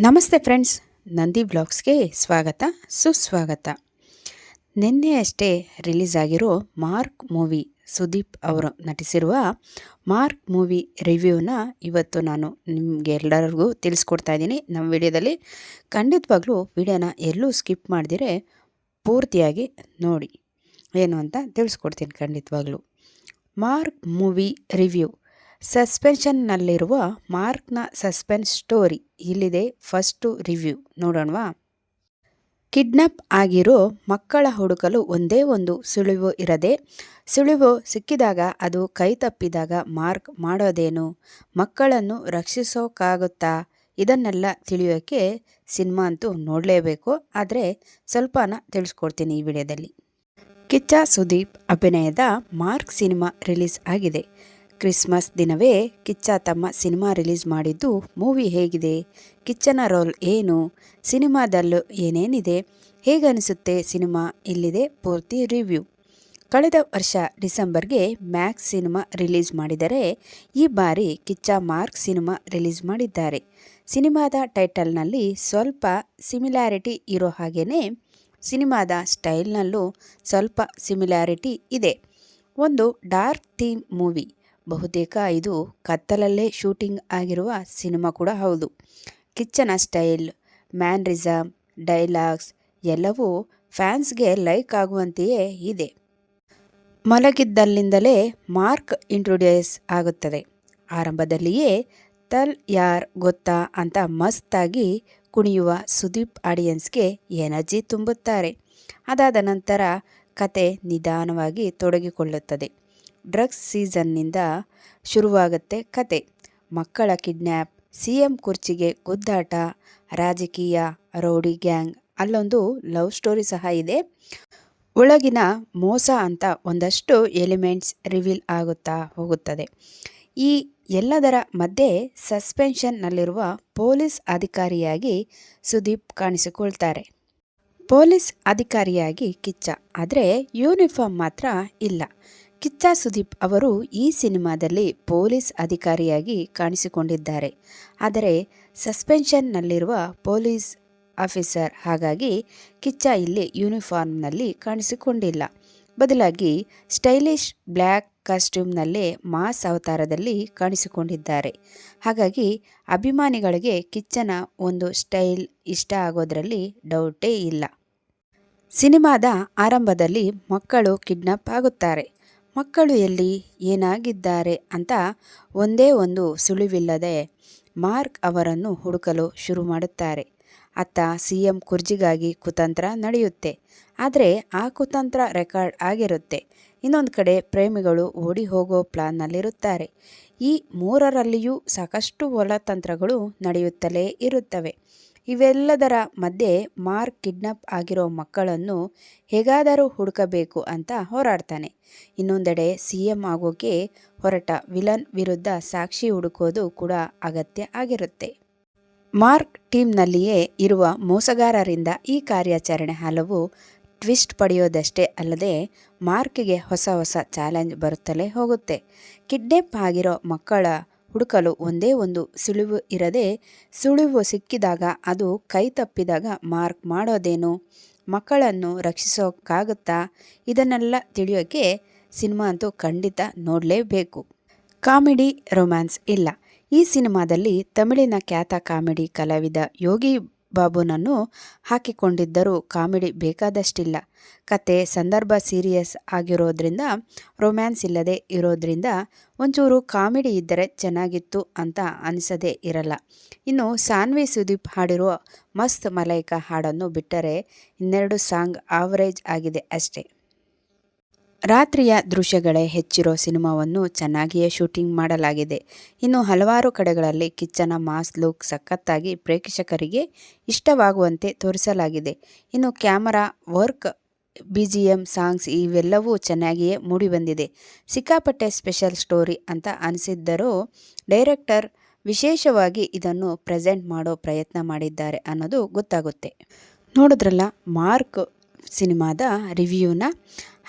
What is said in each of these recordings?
ನಮಸ್ತೆ ಫ್ರೆಂಡ್ಸ್, ನಂದಿ ಬ್ಲಾಗ್ಸ್ಗೆ ಸ್ವಾಗತ ಸುಸ್ವಾಗತ. ನಿನ್ನೆಯಷ್ಟೇ ರಿಲೀಸ್ ಆಗಿರೋ ಮಾರ್ಕ್ ಮೂವಿ, ಸುದೀಪ್ ಅವರು ನಟಿಸಿರುವ ಮಾರ್ಕ್ ಮೂವಿ ರಿವ್ಯೂನ ಇವತ್ತು ನಾನು ನಿಮಗೆಲ್ಲರಿಗೂ ತಿಳಿಸ್ಕೊಡ್ತಾ ಇದ್ದೀನಿ ನಮ್ಮ ವಿಡಿಯೋದಲ್ಲಿ. ಖಂಡಿತವಾಗ್ಲೂ ವಿಡಿಯೋನ ಎಲ್ಲೂ ಸ್ಕಿಪ್ ಮಾಡಿದಿರೆ ಪೂರ್ತಿಯಾಗಿ ನೋಡಿ, ಏನು ಅಂತ ತಿಳಿಸ್ಕೊಡ್ತೀನಿ ಖಂಡಿತವಾಗ್ಲೂ. Mark movie review. ಸಸ್ಪೆನ್ಷನ್ನಲ್ಲಿರುವ ಮಾರ್ಕ್ನ ಸಸ್ಪೆನ್ಸ್ ಸ್ಟೋರಿ ಇಲ್ಲಿದೆ. ಫಸ್ಟು ರಿವ್ಯೂ ನೋಡೋಣವಾ. ಕಿಡ್ನಾಪ್ ಆಗಿರೋ ಮಕ್ಕಳ ಹುಡುಕಲು ಒಂದೇ ಒಂದು ಸುಳಿವು ಇರದೆ, ಸುಳಿವು ಸಿಕ್ಕಿದಾಗ ಅದು ಕೈ ತಪ್ಪಿದಾಗ ಮಾರ್ಕ್ ಮಾಡೋದೇನು, ಮಕ್ಕಳನ್ನು ರಕ್ಷಿಸೋಕ್ಕಾಗುತ್ತಾ, ಇದನ್ನೆಲ್ಲ ತಿಳಿಯೋಕ್ಕೆ ಸಿನಿಮಾ ಅಂತೂ ನೋಡಲೇಬೇಕು. ಆದರೆ ಸ್ವಲ್ಪನ ತಿಳಿಸ್ಕೊಡ್ತೀನಿ ಈ ವಿಡಿಯೋದಲ್ಲಿ. ಕಿಚ್ಚ ಸುದೀಪ್ ಅಭಿನಯದ ಮಾರ್ಕ್ ಸಿನಿಮಾ ರಿಲೀಸ್ ಆಗಿದೆ. ಕ್ರಿಸ್ಮಸ್ ದಿನವೇ ಕಿಚ್ಚ ತಮ್ಮ ಸಿನಿಮಾ ರಿಲೀಸ್ ಮಾಡಿದ್ದು. ಮೂವಿ ಹೇಗಿದೆ, ಕಿಚ್ಚನ ರೋಲ್ ಏನು, ಸಿನಿಮಾದಲ್ಲೂ ಏನೇನಿದೆ, ಹೇಗನಿಸುತ್ತೆ ಸಿನಿಮಾ, ಇಲ್ಲಿದೆ ಪೂರ್ತಿ ರಿವ್ಯೂ. ಕಳೆದ ವರ್ಷ ಡಿಸೆಂಬರ್ಗೆ ಮ್ಯಾಕ್ಸ್ ಸಿನಿಮಾ ರಿಲೀಸ್ ಮಾಡಿದರೆ, ಈ ಬಾರಿ ಕಿಚ್ಚ ಮಾರ್ಕ್ ಸಿನಿಮಾ ರಿಲೀಸ್ ಮಾಡಿದ್ದಾರೆ. ಸಿನಿಮಾದ ಟೈಟಲ್ನಲ್ಲಿ ಸ್ವಲ್ಪ ಸಿಮಿಲ್ಯಾರಿಟಿ ಇರೋ ಹಾಗೆಯೇ ಸಿನಿಮಾದ ಸ್ಟೈಲ್ನಲ್ಲೂ ಸ್ವಲ್ಪ ಸಿಮಿಲ್ಯಾರಿಟಿ ಇದೆ. ಒಂದು ಡಾರ್ಕ್ ಥೀಮ್ ಮೂವಿ. ಬಹುತೇಕ ಇದು ಕತ್ತಲಲ್ಲೇ ಶೂಟಿಂಗ್ ಆಗಿರುವ ಸಿನಿಮಾ ಕೂಡ ಹೌದು. ಕಿಚ್ಚನ ಸ್ಟೈಲ್, ಮ್ಯಾನರಿಸಮ್, ಡೈಲಾಗ್ಸ್ ಎಲ್ಲವೂ ಫ್ಯಾನ್ಸ್ಗೆ ಲೈಕ್ ಆಗುವಂತೆಯೇ ಇದೆ. ಮಲಗಿದ್ದಲ್ಲಿಂದಲೇ ಮಾರ್ಕ್ ಇಂಟ್ರೊಡ್ಯೂಸ್ ಆಗುತ್ತದೆ. ಆರಂಭದಲ್ಲಿಯೇ ತಲ್ ಯಾರ್ ಗೊತ್ತಾ ಅಂತ ಮಸ್ತಾಗಿ ಕುಣಿಯುವ ಸುದೀಪ್ ಆಡಿಯನ್ಸ್ಗೆ ಎನರ್ಜಿ ತುಂಬುತ್ತಾರೆ. ಅದಾದ ನಂತರ ಕತೆ ನಿಧಾನವಾಗಿ ತೊಡಗಿಕೊಳ್ಳುತ್ತದೆ. ಡ್ರಗ್ಸ್ ಸೀಸನ್ನಿಂದ ಶುರುವಾಗುತ್ತೆ ಕತೆ. ಮಕ್ಕಳ ಕಿಡ್ನ್ಯಾಪ್, CM ಕುರ್ಚಿಗೆ ಗುದ್ದಾಟ, ರಾಜಕೀಯ, ರೌಡಿ ಗ್ಯಾಂಗ್, ಅಲ್ಲೊಂದು ಲವ್ ಸ್ಟೋರಿ ಸಹ ಇದೆ. ಒಳಗಿನ ಮೋಸ ಅಂತ ಒಂದಷ್ಟು ಎಲಿಮೆಂಟ್ಸ್ ರಿವೀಲ್ ಆಗುತ್ತಾ ಹೋಗುತ್ತದೆ. ಈ ಎಲ್ಲದರ ಮಧ್ಯೆ ಸಸ್ಪೆನ್ಷನ್ನಲ್ಲಿರುವ ಪೊಲೀಸ್ ಅಧಿಕಾರಿಯಾಗಿ ಸುದೀಪ್ ಕಾಣಿಸಿಕೊಳ್ತಾರೆ. ಪೊಲೀಸ್ ಅಧಿಕಾರಿಯಾಗಿ ಕಿಚ್ಚ, ಆದರೆ ಯೂನಿಫಾರ್ಮ್ ಮಾತ್ರ ಇಲ್ಲ. ಕಿಚ್ಚ ಸುದೀಪ್ ಅವರು ಈ ಸಿನಿಮಾದಲ್ಲಿ ಪೊಲೀಸ್ ಅಧಿಕಾರಿಯಾಗಿ ಕಾಣಿಸಿಕೊಂಡಿದ್ದಾರೆ. ಆದರೆ ಸಸ್ಪೆನ್ಷನ್ನಲ್ಲಿರುವ ಪೊಲೀಸ್ ಆಫೀಸರ್. ಹಾಗಾಗಿ ಕಿಚ್ಚ ಇಲ್ಲಿ ಯೂನಿಫಾರ್ಮ್ನಲ್ಲಿ ಕಾಣಿಸಿಕೊಂಡಿಲ್ಲ. ಬದಲಾಗಿ ಸ್ಟೈಲಿಶ್ ಬ್ಲ್ಯಾಕ್ ಕಾಸ್ಟ್ಯೂಮ್ನಲ್ಲೇ ಮಾಸ್ ಅವತಾರದಲ್ಲಿ ಕಾಣಿಸಿಕೊಂಡಿದ್ದಾರೆ. ಹಾಗಾಗಿ ಅಭಿಮಾನಿಗಳಿಗೆ ಕಿಚ್ಚನ ಒಂದು ಸ್ಟೈಲ್ ಇಷ್ಟ ಆಗೋದ್ರಲ್ಲಿ ಡೌಟೇ ಇಲ್ಲ. ಸಿನಿಮಾದ ಆರಂಭದಲ್ಲಿ ಮಕ್ಕಳು ಕಿಡ್ನಾಪ್ ಆಗುತ್ತಾರೆ. ಮಕ್ಕಳು ಎಲ್ಲಿ, ಏನಾಗಿದ್ದಾರೆ ಅಂತ ಒಂದೇ ಒಂದು ಸುಳಿವಿಲ್ಲದೆ ಮಾರ್ಕ್ ಅವರನ್ನು ಹುಡುಕಲು ಶುರು ಮಾಡುತ್ತಾರೆ. ಅತ್ತ CM ಕುರ್ಜಿಗಾಗಿ ಕುತಂತ್ರ ನಡೆಯುತ್ತೆ. ಆದರೆ ಆ ಕುತಂತ್ರ ರೆಕಾರ್ಡ್ ಆಗಿರುತ್ತೆ. ಇನ್ನೊಂದು ಕಡೆ ಪ್ರೇಮಿಗಳು ಓಡಿ ಹೋಗೋ ಪ್ಲಾನ್ನಲ್ಲಿರುತ್ತಾರೆ. ಈ ಮೂರರಲ್ಲಿಯೂ ಸಾಕಷ್ಟು ಒಳತಂತ್ರಗಳು ನಡೆಯುತ್ತಲೇ ಇರುತ್ತವೆ. ಇವೆಲ್ಲದರ ಮಧ್ಯೆ ಮಾರ್ಕ್ ಕಿಡ್ನಾಪ್ ಆಗಿರೋ ಮಕ್ಕಳನ್ನು ಹೇಗಾದರೂ ಹುಡುಕಬೇಕು ಅಂತ ಹೋರಾಡ್ತಾನೆ. ಇನ್ನೊಂದೆಡೆ CM ಆಗೋಕೆ ಹೊರಟ ವಿಲನ್ ವಿರುದ್ಧ ಸಾಕ್ಷಿ ಹುಡುಕೋದು ಕೂಡ ಅಗತ್ಯ ಆಗಿರುತ್ತೆ. ಮಾರ್ಕ್ ಟೀಮ್ನಲ್ಲಿಯೇ ಇರುವ ಮೋಸಗಾರರಿಂದ ಈ ಕಾರ್ಯಾಚರಣೆ ಹಲವು ಟ್ವಿಸ್ಟ್ ಪಡೆಯೋದಷ್ಟೇ ಅಲ್ಲದೆ ಮಾರ್ಕ್ಗೆ ಹೊಸ ಹೊಸ ಚಾಲೆಂಜ್ ಬರುತ್ತಲೇ ಹೋಗುತ್ತೆ. ಕಿಡ್ನಾಪ್ ಆಗಿರೋ ಮಕ್ಕಳ ಹುಡುಕಲು ಒಂದೇ ಒಂದು ಸುಳಿವು ಇರದೆ, ಸುಳಿವು ಸಿಕ್ಕಿದಾಗ ಅದು ಕೈ ತಪ್ಪಿದಾಗ ಮಾರ್ಕ್ ಮಾಡೋದೇನು, ಮಕ್ಕಳನ್ನು ರಕ್ಷಿಸೋಕ್ಕಾಗುತ್ತಾ, ಇದನ್ನೆಲ್ಲ ತಿಳಿಯೋಕ್ಕೆ ಸಿನಿಮಾ ಅಂತೂ ಖಂಡಿತ ನೋಡಲೇಬೇಕು. ಕಾಮಿಡಿ, ರೊಮ್ಯಾನ್ಸ್ ಇಲ್ಲ. ಈ ಸಿನಿಮಾದಲ್ಲಿ ತಮಿಳಿನ ಖ್ಯಾತ ಕಾಮಿಡಿ ಕಲಾವಿದ ಯೋಗಿ ಬಾಬುನನ್ನು ಹಾಕಿಕೊಂಡಿದ್ದರೂ ಕಾಮಿಡಿ ಬೇಕಾದಷ್ಟಿಲ್ಲ. ಕತೆ ಸಂದರ್ಭ ಸೀರಿಯಸ್ ಆಗಿರೋದ್ರಿಂದ, ರೊಮ್ಯಾನ್ಸ್ ಇಲ್ಲದೆ ಇರೋದ್ರಿಂದ ಒಂಚೂರು ಕಾಮಿಡಿ ಇದ್ದರೆ ಚೆನ್ನಾಗಿತ್ತು ಅಂತ ಅನಿಸದೇ ಇರಲ್ಲ. ಇನ್ನು ಸಾನ್ವಿ ಸುದೀಪ್ ಹಾಡಿರುವ ಮಸ್ತ್ ಮಲೈಕಾ ಹಾಡನ್ನು ಬಿಟ್ಟರೆ ಇನ್ನೆರಡು ಸಾಂಗ್ ಆವರೇಜ್ ಆಗಿದೆ ಅಷ್ಟೇ. ರಾತ್ರಿಯ ದೃಶ್ಯಗಳೇ ಹೆಚ್ಚಿರೋ ಸಿನಿಮಾವನ್ನು ಚೆನ್ನಾಗಿಯೇ ಶೂಟಿಂಗ್ ಮಾಡಲಾಗಿದೆ. ಇನ್ನು ಹಲವಾರು ಕಡೆಗಳಲ್ಲಿ ಕಿಚ್ಚನ ಮಾಸ್ ಲುಕ್ ಸಖತ್ತಾಗಿ ಪ್ರೇಕ್ಷಕರಿಗೆ ಇಷ್ಟವಾಗುವಂತೆ ತೋರಿಸಲಾಗಿದೆ. ಇನ್ನು ಕ್ಯಾಮರಾ ವರ್ಕ್, BGM, ಸಾಂಗ್ಸ್ ಇವೆಲ್ಲವೂ ಚೆನ್ನಾಗಿಯೇ ಮೂಡಿಬಂದಿದೆ. ಸಿಕ್ಕಾಪಟ್ಟೆ ಸ್ಪೆಷಲ್ ಸ್ಟೋರಿ ಅಂತ ಅನಿಸಿದ್ದರೂ ಡೈರೆಕ್ಟರ್ ವಿಶೇಷವಾಗಿ ಇದನ್ನು ಪ್ರೆಸೆಂಟ್ ಮಾಡೋ ಪ್ರಯತ್ನ ಮಾಡಿದ್ದಾರೆ ಅನ್ನೋದು ಗೊತ್ತಾಗುತ್ತೆ. ನೋಡಿದ್ರಲ್ಲ ಮಾರ್ಕ್ ಸಿನಿಮಾದ ರಿವ್ಯೂನ.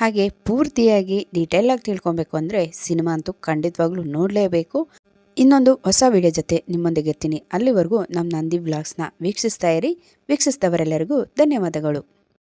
ಹಾಗೆ ಪೂರ್ತಿಯಾಗಿ ಡೀಟೇಲಾಗಿ ತಿಳ್ಕೊಬೇಕು ಅಂದರೆ ಸಿನಿಮಾ ಅಂತೂ ಖಂಡಿತವಾಗ್ಲೂ ನೋಡಲೇಬೇಕು. ಇನ್ನೊಂದು ಹೊಸ ವಿಡಿಯೋ ಜೊತೆ ನಿಮ್ಮೊಂದಿಗೆ ಇರ್ತೀನಿ. ಅಲ್ಲಿವರೆಗೂ ನಮ್ಮ ನಂದಿ ವ್ಲಾಗ್ಸ್ನ ವೀಕ್ಷಿಸ್ತಾ ಇರಿ. ವೀಕ್ಷಿಸಿದವರೆಲ್ಲರಿಗೂ ಧನ್ಯವಾದಗಳು.